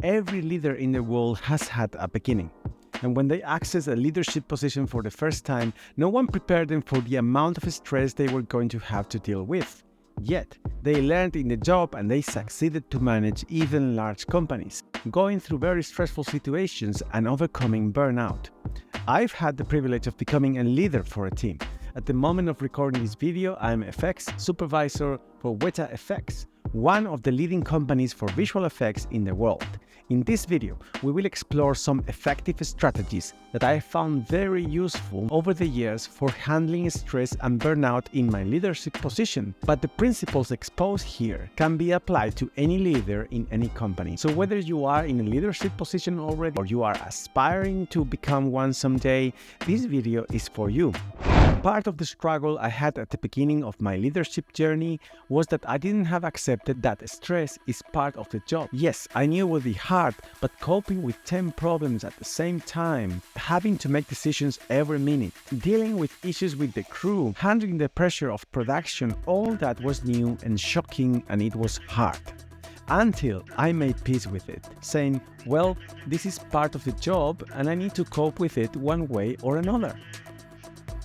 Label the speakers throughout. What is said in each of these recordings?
Speaker 1: Every leader in the world has had a beginning. And when they access a leadership position for the first time, no one prepared them for the amount of stress they were going to have to deal with. Yet, they learned in the job and they succeeded to manage even large companies, going through very stressful situations and overcoming burnout. I've had the privilege of becoming a leader for a team. At the moment of recording this video, I'm Effects Supervisor for Wētā FX, one of the leading companies for visual effects in the world. In this video, we will explore some effective strategies that I found very useful over the years for handling stress and burnout in my leadership position. But the principles exposed here can be applied to any leader in any company. So whether you are in a leadership position already or you are aspiring to become one someday, this video is for you. Part of the struggle I had at the beginning of my leadership journey was that I didn't have accepted that stress is part of the job. Yes, I knew it would be hard, but coping with 10 problems at the same time, having to make decisions every minute, dealing with issues with the crew, handling the pressure of production, all that was new and shocking, and it was hard. Until I made peace with it, saying, well, this is part of the job and I need to cope with it one way or another.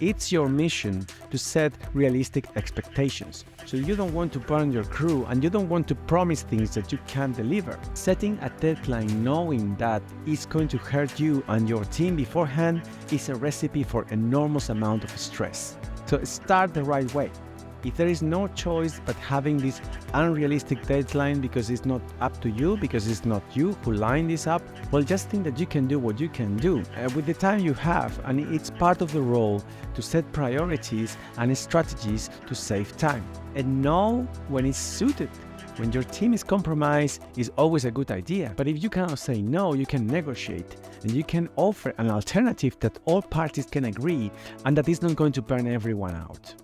Speaker 1: It's your mission to set realistic expectations. So you don't want to burn your crew and you don't want to promise things that you can't deliver. Setting a deadline knowing that it's going to hurt you and your team beforehand is a recipe for enormous amount of stress. So start the right way. If there is no choice but having this unrealistic deadline because it's not up to you, because it's not you who lined this up, well, just think that you can do what you can do with the time you have, and it's part of the role to set priorities and strategies to save time. And know when it's suited. When your team is compromised, is always a good idea. But if you cannot say no, you can negotiate and you can offer an alternative that all parties can agree and that is not going to burn everyone out.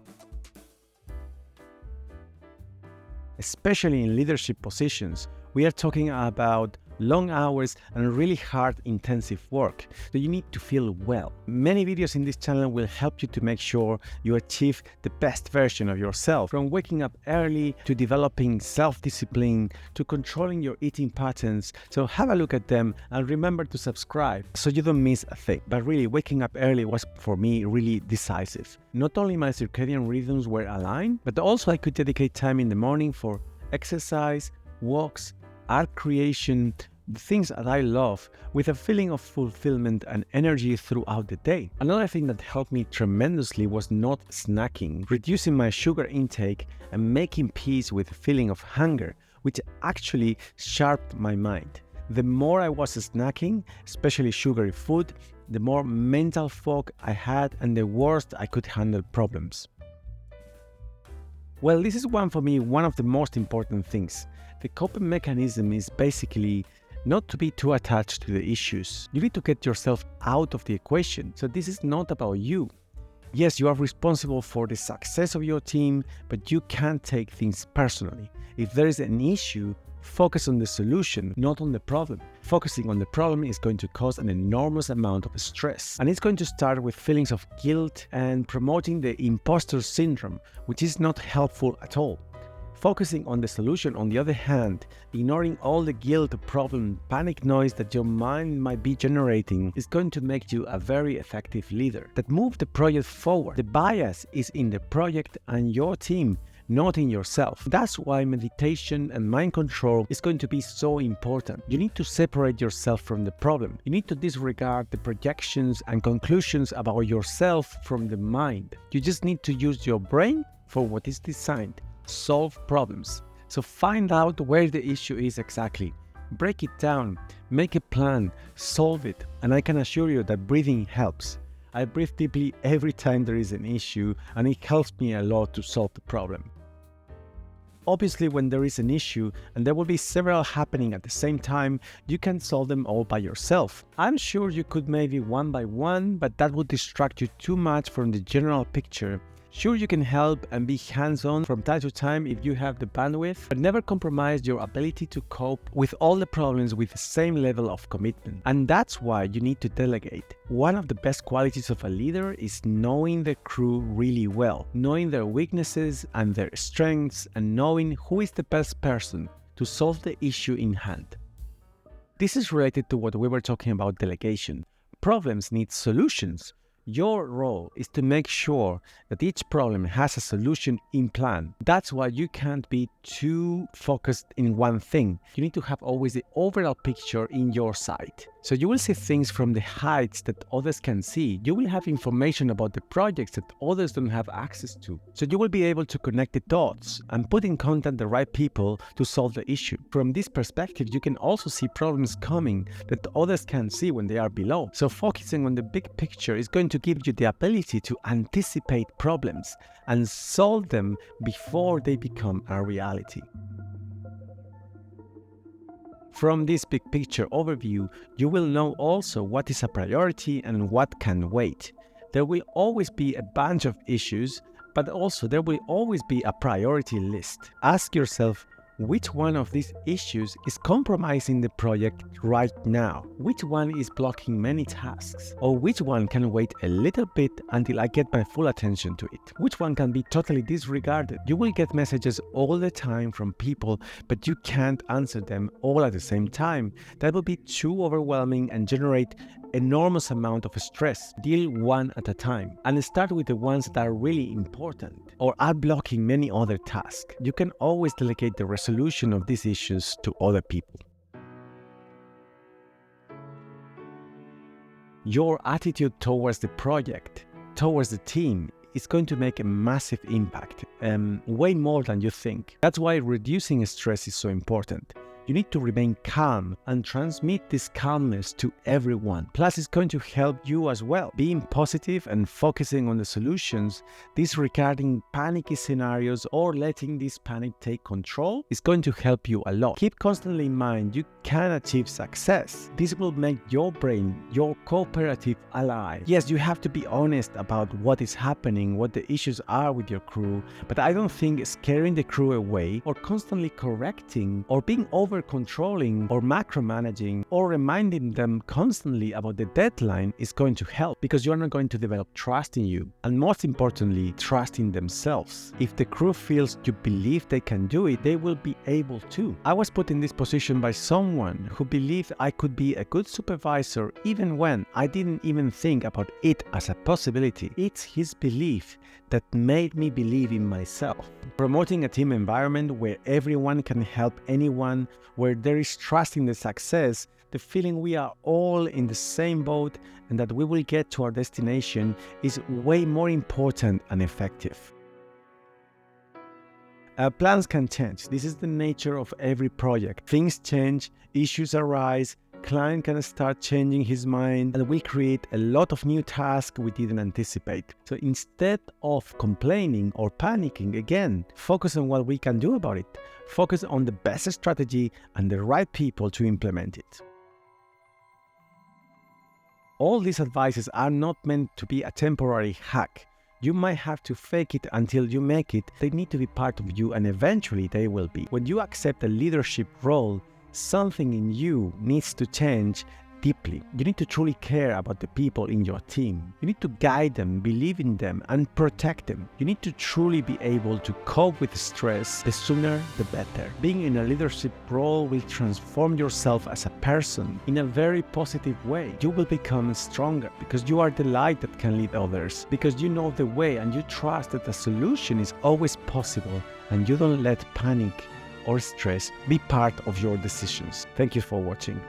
Speaker 1: Especially in leadership positions, we are talking about long hours and really hard, intensive work. So you need to feel well. Many videos in this channel will help you to make sure you achieve the best version of yourself. From waking up early to developing self-discipline to controlling your eating patterns. So have a look at them and remember to subscribe so you don't miss a thing. But really, waking up early was for me really decisive. Not only my circadian rhythms were aligned, but also I could dedicate time in the morning for exercise, walks, art creation, the things that I love, with a feeling of fulfillment and energy throughout the day. Another thing that helped me tremendously was not snacking, reducing my sugar intake and making peace with the feeling of hunger, which actually sharpened my mind. The more I was snacking, especially sugary food, the more mental fog I had and the worse I could handle problems. Well, this is one of the most important things. The coping mechanism is basically not to be too attached to the issues. You need to get yourself out of the equation. So this is not about you. Yes, you are responsible for the success of your team, but you can't take things personally. If there is an issue, focus on the solution, not on the problem. Focusing on the problem is going to cause an enormous amount of stress. And it's going to start with feelings of guilt and promoting the imposter syndrome, which is not helpful at all. Focusing on the solution, on the other hand, ignoring all the guilt, problem, panic noise that your mind might be generating is going to make you a very effective leader that moves the project forward. The bias is in the project and your team, not in yourself. That's why meditation and mind control is going to be so important. You need to separate yourself from the problem. You need to disregard the projections and conclusions about yourself from the mind. You just need to use your brain for what is designed. Solve problems. So find out where the issue is exactly. Break it down, make a plan, solve it, and I can assure you that breathing helps. I breathe deeply every time there is an issue, and it helps me a lot to solve the problem. Obviously, when there is an issue, and there will be several happening at the same time, you can solve them all by yourself. I'm sure you could maybe one by one, but that would distract you too much from the general picture. Sure, you can help and be hands-on from time to time if you have the bandwidth, but never compromise your ability to cope with all the problems with the same level of commitment. And that's why you need to delegate. One of the best qualities of a leader is knowing the crew really well, knowing their weaknesses and their strengths, and knowing who is the best person to solve the issue in hand. This is related to what we were talking about delegation. Problems need solutions. Your role is to make sure that each problem has a solution in plan. That's why you can't be too focused in one thing. You need to have always the overall picture in your sight. So you will see things from the heights that others can see. You will have information about the projects that others don't have access to. So you will be able to connect the dots and put in contact the right people to solve the issue. From this perspective, you can also see problems coming that others can see when they are below. So focusing on the big picture is going to give you the ability to anticipate problems and solve them before they become a reality. From this big picture overview, you will know also what is a priority and what can wait. There will always be a bunch of issues, but also there will always be a priority list. Ask yourself, which one of these issues is compromising the project right now? Which one is blocking many tasks? Or which one can wait a little bit until I get my full attention to it? Which one can be totally disregarded? You will get messages all the time from people, but you can't answer them all at the same time. That will be too overwhelming and generate enormous amount of stress. Deal one at a time and start with the ones that are really important or are blocking many other tasks. You can always delegate the resolution of these issues to other people. Your attitude towards the project, towards the team, is going to make a massive impact, way more than you think. That's why reducing stress is so important. You need to remain calm and transmit this calmness to everyone. Plus, it's going to help you as well. Being positive and focusing on the solutions, disregarding panicky scenarios or letting this panic take control is going to help you a lot. Keep constantly in mind you can achieve success. This will make your brain your cooperative ally. Yes, you have to be honest about what is happening, what the issues are with your crew, but I don't think scaring the crew away or constantly correcting or being over-controlling or macromanaging or reminding them constantly about the deadline is going to help, because you're not going to develop trust in you and, most importantly, trust in themselves. If the crew feels you believe they can do it, they will be able to. I was put in this position by someone who believed I could be a good supervisor even when I didn't even think about it as a possibility. It's his belief that made me believe in myself. Promoting a team environment where everyone can help anyone, where there is trust in the success, the feeling we are all in the same boat and that we will get to our destination is way more important and effective. Plans can change. This is the nature of every project. Things change, issues arise, client can start changing his mind, and we create a lot of new tasks we didn't anticipate. So instead of complaining or panicking, again, focus on what we can do about it. Focus on the best strategy and the right people to implement it. All these advices are not meant to be a temporary hack. You might have to fake it until you make it. They need to be part of you, and eventually they will be. When you accept a leadership role, something in you needs to change deeply. You need to truly care about the people in your team. You need to guide them, believe in them, and protect them. You need to truly be able to cope with stress. The sooner, the better. Being in a leadership role will transform yourself as a person in a very positive way. You will become stronger because you are the light that can lead others, because you know the way and you trust that the solution is always possible, and you don't let panic or stress be part of your decisions. Thank you for watching.